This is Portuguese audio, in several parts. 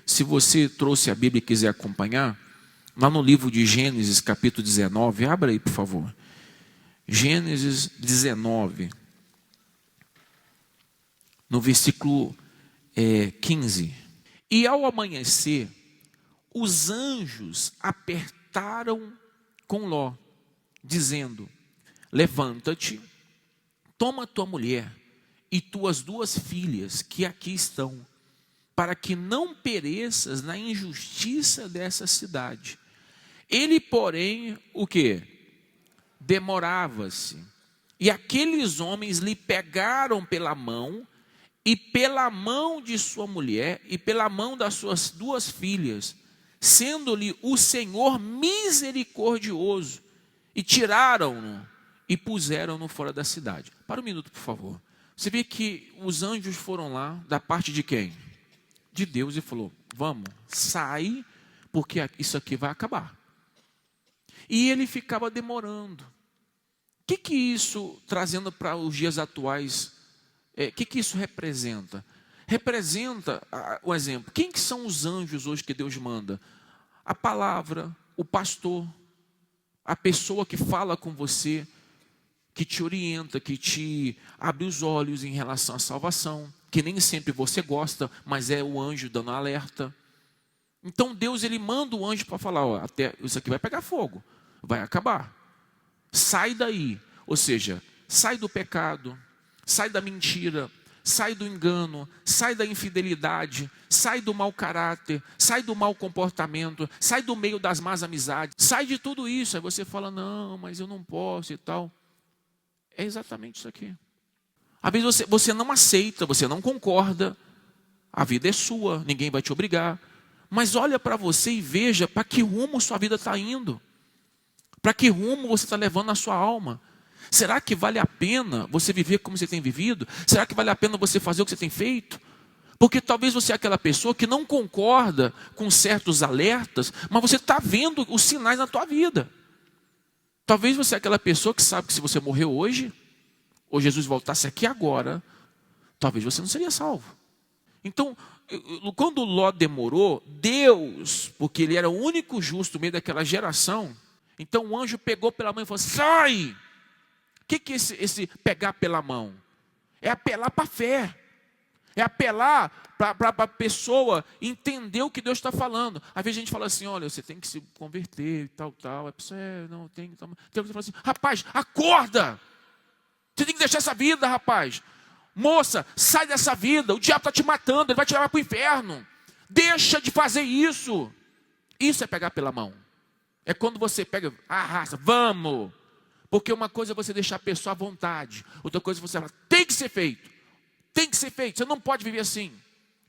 Se você trouxe a Bíblia e quiser acompanhar, lá no livro de Gênesis, capítulo 19, abra aí, por favor. Gênesis 19, no versículo 15. E ao amanhecer, os anjos apertaram com Ló, dizendo: levanta-te, toma tua mulher e tuas 2 filhas que aqui estão, para que não pereças na injustiça dessa cidade. Ele, porém, o quê? Demorava-se. E aqueles homens lhe pegaram pela mão, e pela mão de sua mulher, e pela mão das suas 2 filhas, sendo-lhe o Senhor misericordioso, e tiraram-no, e puseram-no fora da cidade. Para um minuto, por favor. Você vê que os anjos foram lá, da parte de quem? De Deus, e falou: vamos, sai, porque isso aqui vai acabar. E ele ficava demorando. O que isso, trazendo para os dias atuais, o que isso representa? Representa, um exemplo, quem que são os anjos hoje que Deus manda? A palavra, o pastor, a pessoa que fala com você, que te orienta, que te abre os olhos em relação à salvação, que nem sempre você gosta, mas é o anjo dando alerta. Então Deus, ele manda o anjo para falar: ó, até isso aqui vai pegar fogo, vai acabar. Sai daí, ou seja, sai do pecado, sai da mentira, sai do engano, sai da infidelidade, sai do mau caráter, sai do mau comportamento, sai do meio das más amizades, sai de tudo isso. Aí você fala: não, mas eu não posso e tal. É exatamente isso aqui. Às vezes você não aceita, você não concorda, a vida é sua, ninguém vai te obrigar. Mas olha para você e veja para que rumo sua vida está indo. Para que rumo você está levando a sua alma. Será que vale a pena você viver como você tem vivido? Será que vale a pena você fazer o que você tem feito? Porque talvez você é aquela pessoa que não concorda com certos alertas, mas você está vendo os sinais na tua vida. Talvez você é aquela pessoa que sabe que se você morreu hoje, ou Jesus voltasse aqui agora, talvez você não seria salvo. Então, quando Ló demorou, Deus, porque ele era o único justo no meio daquela geração, então o anjo pegou pela mão e falou: sai! O que é esse pegar pela mão? É apelar para a fé. É apelar para a pessoa entender o que Deus está falando. Às vezes a gente fala assim: olha, você tem que se converter e tal. A pessoa, não, tem que... Tem que falar assim: rapaz, acorda! Você tem que deixar essa vida, rapaz. Moça, sai dessa vida. O diabo está te matando, ele vai te levar para o inferno. Deixa de fazer isso. Isso é pegar pela mão. É quando você pega, arrasta, vamos. Porque uma coisa é você deixar a pessoa à vontade. Outra coisa é você falar: tem que ser feito. Tem que ser feito, você não pode viver assim.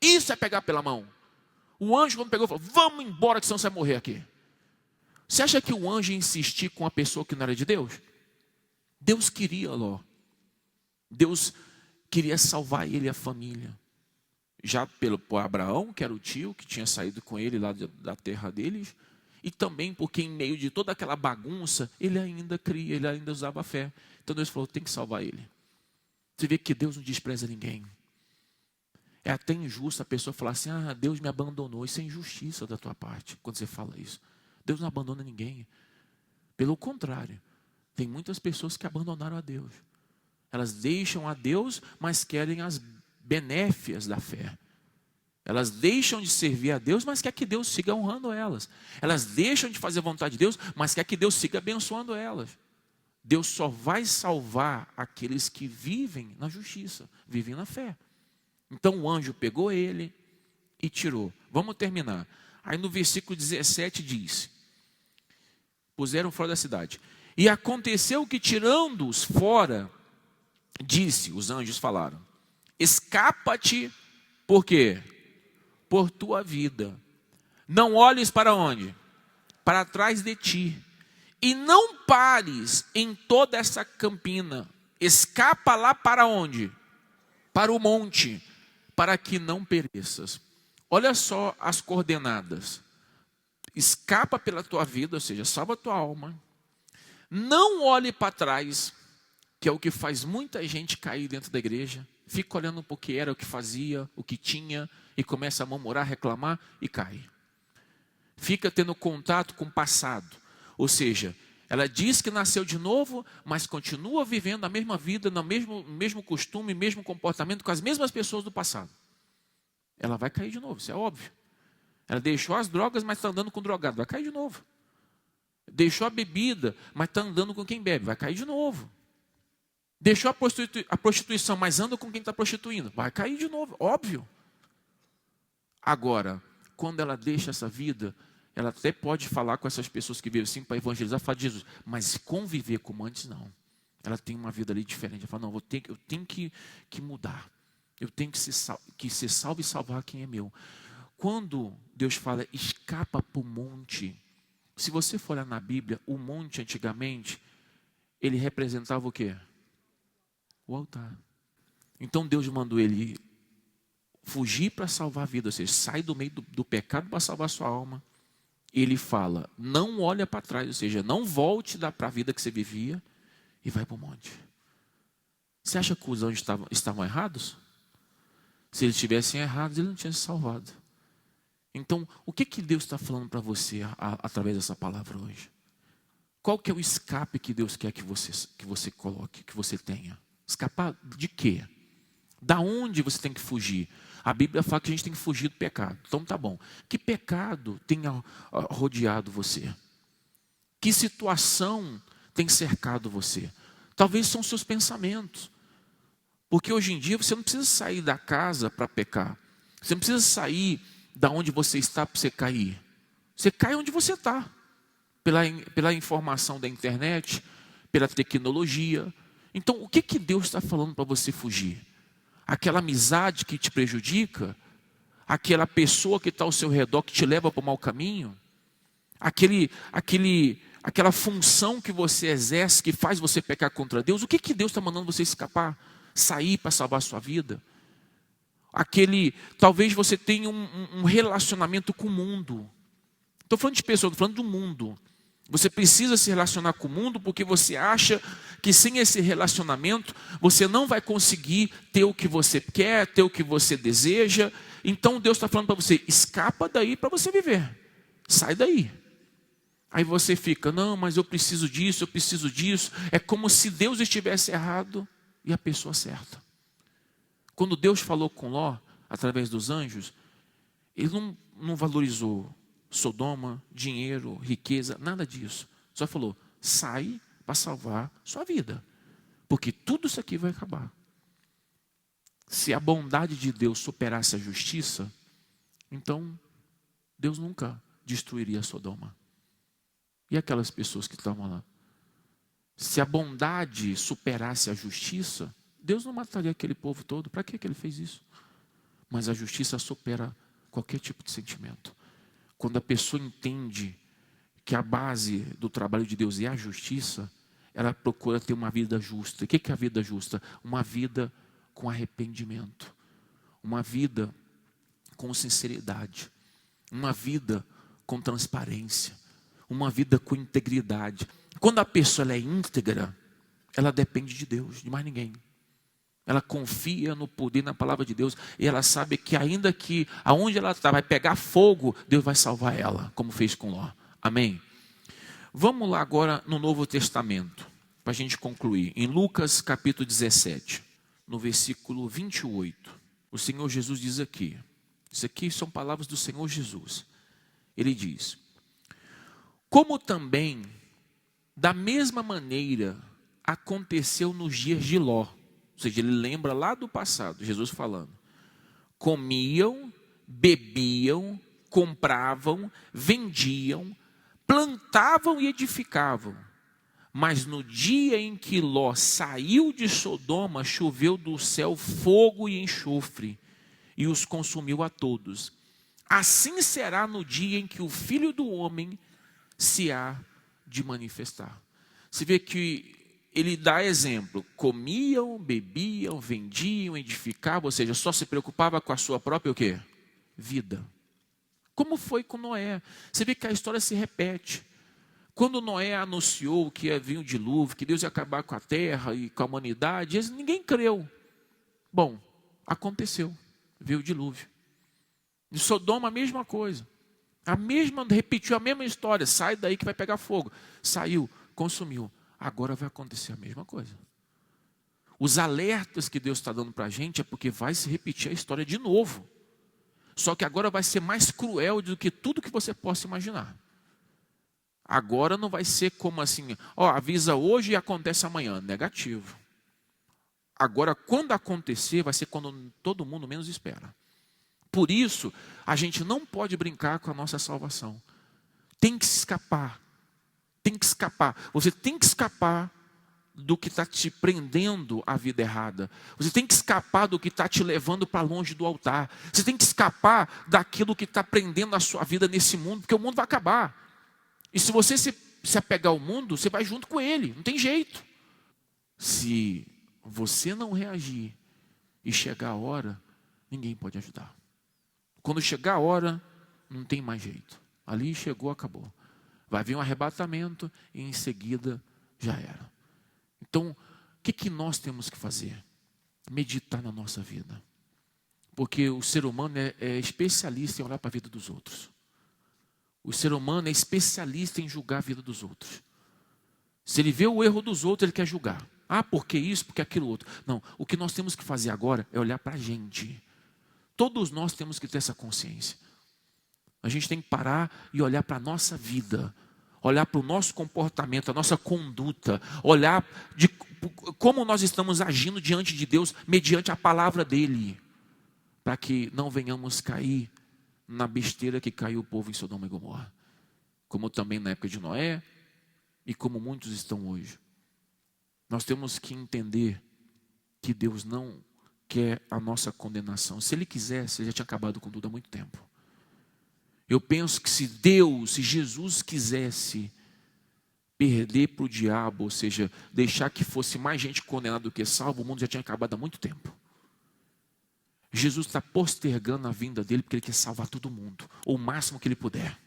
Isso é pegar pela mão. O anjo, quando pegou, falou: vamos embora, que senão você vai morrer aqui. Você acha que o anjo ia insistir com a pessoa que não era de Deus? Deus queria Ló. Deus queria salvar ele e a família. Já por Abraão, que era o tio, que tinha saído com ele lá da terra deles. E também porque em meio de toda aquela bagunça, ele ainda cria, ele ainda usava a fé. Então Deus falou: tem que salvar ele. Você vê que Deus não despreza ninguém. É até injusto a pessoa falar assim: Deus me abandonou. Isso é injustiça da tua parte, quando você fala isso. Deus não abandona ninguém. Pelo contrário, tem muitas pessoas que abandonaram a Deus. Elas deixam a Deus, mas querem as benéfias da fé. Elas deixam de servir a Deus, mas quer que Deus siga honrando elas. Elas deixam de fazer a vontade de Deus, mas quer que Deus siga abençoando elas. Deus só vai salvar aqueles que vivem na justiça, vivem na fé. Então o anjo pegou ele e tirou. Vamos terminar. Aí no versículo 17 diz: puseram fora da cidade. E aconteceu que, tirando-os fora, disse, os anjos falaram: escapa-te, por quê? Por tua vida. Não olhes para onde? Para trás de ti. E não pares em toda essa campina. Escapa lá para onde? Para o monte, para que não pereças. Olha só as coordenadas. Escapa pela tua vida, ou seja, salva a tua alma. Não olhe para trás, que é o que faz muita gente cair dentro da igreja. Fica olhando para o que era, o que fazia, o que tinha, e começa a murmurar, reclamar e cai. Fica tendo contato com o passado. Ou seja, ela diz que nasceu de novo, mas continua vivendo a mesma vida, no mesmo costume, mesmo comportamento, com as mesmas pessoas do passado. Ela vai cair de novo, isso é óbvio. Ela deixou as drogas, mas está andando com drogado, vai cair de novo. Deixou a bebida, mas está andando com quem bebe, vai cair de novo. Deixou a prostituição, mas anda com quem está prostituindo, vai cair de novo, óbvio. Agora, quando ela deixa essa vida, ela até pode falar com essas pessoas que veio assim para evangelizar, falar de Jesus, mas conviver como antes, não. Ela tem uma vida ali diferente. Ela fala, não, eu tenho que mudar. Eu tenho que ser salvo e salvar quem é meu. Quando Deus fala, escapa para o monte, se você for olhar na Bíblia, o monte antigamente, ele representava o quê? O altar. Então Deus mandou ele fugir para salvar a vida, ou seja, sai do meio do pecado para salvar a sua alma. Ele fala, não olha para trás, ou seja, não volte para a vida que você vivia e vai para o monte. Você acha que os anjos estavam errados? Se eles estivessem errados, ele não tinha se salvado. Então, o que Deus está falando para você através dessa palavra hoje? Qual que é o escape que Deus quer que você coloque, que você tenha? Escapar de quê? Da onde você tem que fugir? A Bíblia fala que a gente tem que fugir do pecado. Então tá bom. Que pecado tem rodeado você? Que situação tem cercado você? Talvez são seus pensamentos. Porque hoje em dia você não precisa sair da casa para pecar. Você não precisa sair da onde você está para você cair. Você cai onde você está. Pela informação da internet, pela tecnologia. Então o que Deus está falando para você fugir? Aquela amizade que te prejudica, aquela pessoa que está ao seu redor que te leva para o mau caminho, aquela função que você exerce que faz você pecar contra Deus, o que Deus está mandando você escapar, sair para salvar a sua vida? Talvez você tenha um relacionamento com o mundo. Estou falando de pessoas, estou falando do mundo. Você precisa se relacionar com o mundo porque você acha que sem esse relacionamento você não vai conseguir ter o que você quer, ter o que você deseja. Então Deus está falando para você, escapa daí para você viver. Sai daí. Aí você fica, não, mas eu preciso disso, eu preciso disso. É como se Deus estivesse errado e a pessoa certa. Quando Deus falou com Ló, através dos anjos, ele não valorizou Sodoma, dinheiro, riqueza, nada disso. Só falou, sai para salvar sua vida. Porque tudo isso aqui vai acabar. Se a bondade de Deus superasse a justiça, então Deus nunca destruiria Sodoma. E aquelas pessoas que estavam lá? Se a bondade superasse a justiça, Deus não mataria aquele povo todo. Para que ele fez isso? Mas a justiça supera qualquer tipo de sentimento. Quando a pessoa entende que a base do trabalho de Deus é a justiça, ela procura ter uma vida justa. O que é a vida justa? Uma vida com arrependimento. Uma vida com sinceridade. Uma vida com transparência. Uma vida com integridade. Quando a pessoa ela é íntegra, ela depende de Deus, de mais ninguém. Ela confia no poder, na palavra de Deus. E ela sabe que ainda que aonde ela está vai pegar fogo, Deus vai salvar ela, como fez com Ló. Amém? Vamos lá agora no Novo Testamento, para a gente concluir. Em Lucas capítulo 17, no versículo 28. O Senhor Jesus diz aqui. Isso aqui são palavras do Senhor Jesus. Ele diz, como também, da mesma maneira, aconteceu nos dias de Ló. Ou seja, ele lembra lá do passado, Jesus falando. Comiam, bebiam, compravam, vendiam, plantavam e edificavam. Mas no dia em que Ló saiu de Sodoma, choveu do céu fogo e enxofre, e os consumiu a todos. Assim será no dia em que o Filho do Homem se há de manifestar. Você vê que ele dá exemplo, comiam, bebiam, vendiam, edificavam, ou seja, só se preocupava com a sua própria o quê? Vida. Como foi com Noé? Você vê que a história se repete. Quando Noé anunciou que ia vir o dilúvio, que Deus ia acabar com a terra e com a humanidade, ninguém creu. Bom, aconteceu, veio o dilúvio. Em Sodoma, a mesma coisa. Repetiu a mesma história. Sai daí que vai pegar fogo. Saiu, consumiu. Agora vai acontecer a mesma coisa. Os alertas que Deus está dando para a gente é porque vai se repetir a história de novo. Só que agora vai ser mais cruel do que tudo que você possa imaginar. Agora não vai ser como assim, avisa hoje e acontece amanhã. Negativo. Agora, quando acontecer, vai ser quando todo mundo menos espera. Por isso, a gente não pode brincar com a nossa salvação. Tem que se escapar. Tem que escapar. Você tem que escapar do que está te prendendo à vida errada. Você tem que escapar do que está te levando para longe do altar. Você tem que escapar daquilo que está prendendo a sua vida nesse mundo, porque o mundo vai acabar. E se você se apegar ao mundo, você vai junto com ele. Não tem jeito. Se você não reagir e chegar a hora, ninguém pode ajudar. Quando chegar a hora, não tem mais jeito. Ali chegou, acabou. Vai vir um arrebatamento e em seguida já era. Então, o que nós temos que fazer? Meditar na nossa vida. Porque o ser humano é especialista em olhar para a vida dos outros. O ser humano é especialista em julgar a vida dos outros. Se ele vê o erro dos outros, ele quer julgar. Porque isso, porque aquilo outro. Não, o que nós temos que fazer agora é olhar para a gente. Todos nós temos que ter essa consciência. A gente tem que parar e olhar para a nossa vida. Olhar para o nosso comportamento, a nossa conduta. Olhar de como nós estamos agindo diante de Deus, mediante a palavra dEle. Para que não venhamos cair na besteira que caiu o povo em Sodoma e Gomorra. Como também na época de Noé e como muitos estão hoje. Nós temos que entender que Deus não quer a nossa condenação. Se Ele quisesse, Ele já tinha acabado com tudo há muito tempo. Eu penso que se Jesus quisesse perder para o diabo, ou seja, deixar que fosse mais gente condenada do que salva, o mundo já tinha acabado há muito tempo. Jesus está postergando a vinda dele porque Ele quer salvar todo mundo, ou o máximo que Ele puder.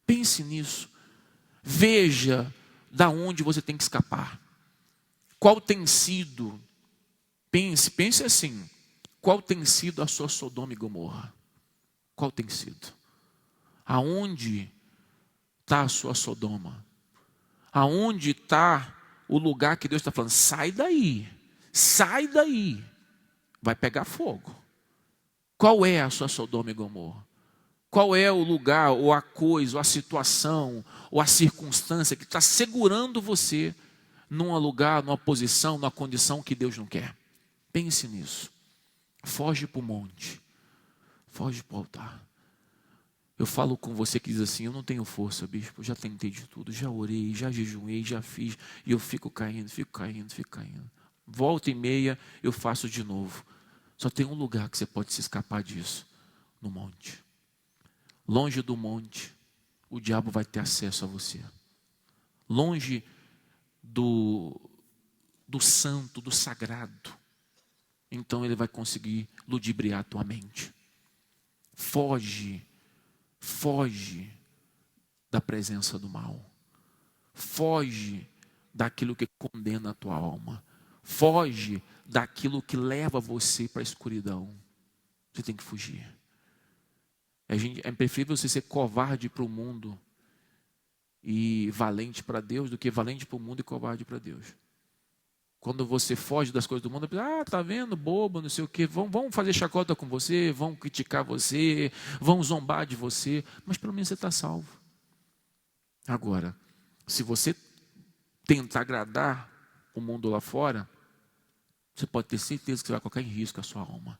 Pense nisso. Veja da onde você tem que escapar. Qual tem sido, pense assim, qual tem sido a sua Sodoma e Gomorra? Qual tem sido? Aonde está a sua Sodoma? Aonde está o lugar que Deus está falando? Sai daí, vai pegar fogo. Qual é a sua Sodoma e Gomorra? Qual é o lugar, ou a coisa, ou a situação, ou a circunstância que está segurando você num lugar, numa posição, numa condição que Deus não quer? Pense nisso. Foge para o monte. Foge para o altar. Eu falo com você que diz assim, eu não tenho força, bispo, já tentei de tudo, já orei, já jejuei, já fiz, e eu fico caindo. Volta e meia eu faço de novo. Só tem um lugar que você pode se escapar disso, no monte. Longe do monte, o diabo vai ter acesso a você. Longe do santo, do sagrado. Então ele vai conseguir ludibriar a tua mente. Foge da presença do mal. Foge daquilo que condena a tua alma. Foge daquilo que leva você para a escuridão. Você tem que fugir. É preferível você ser covarde para o mundo e valente para Deus do que valente para o mundo e covarde para Deus. Quando você foge das coisas do mundo, tá vendo, bobo, não sei o quê, vão fazer chacota com você, vão criticar você, vão zombar de você, mas pelo menos você está salvo. Agora, se você tentar agradar o mundo lá fora, você pode ter certeza que você vai colocar em risco a sua alma.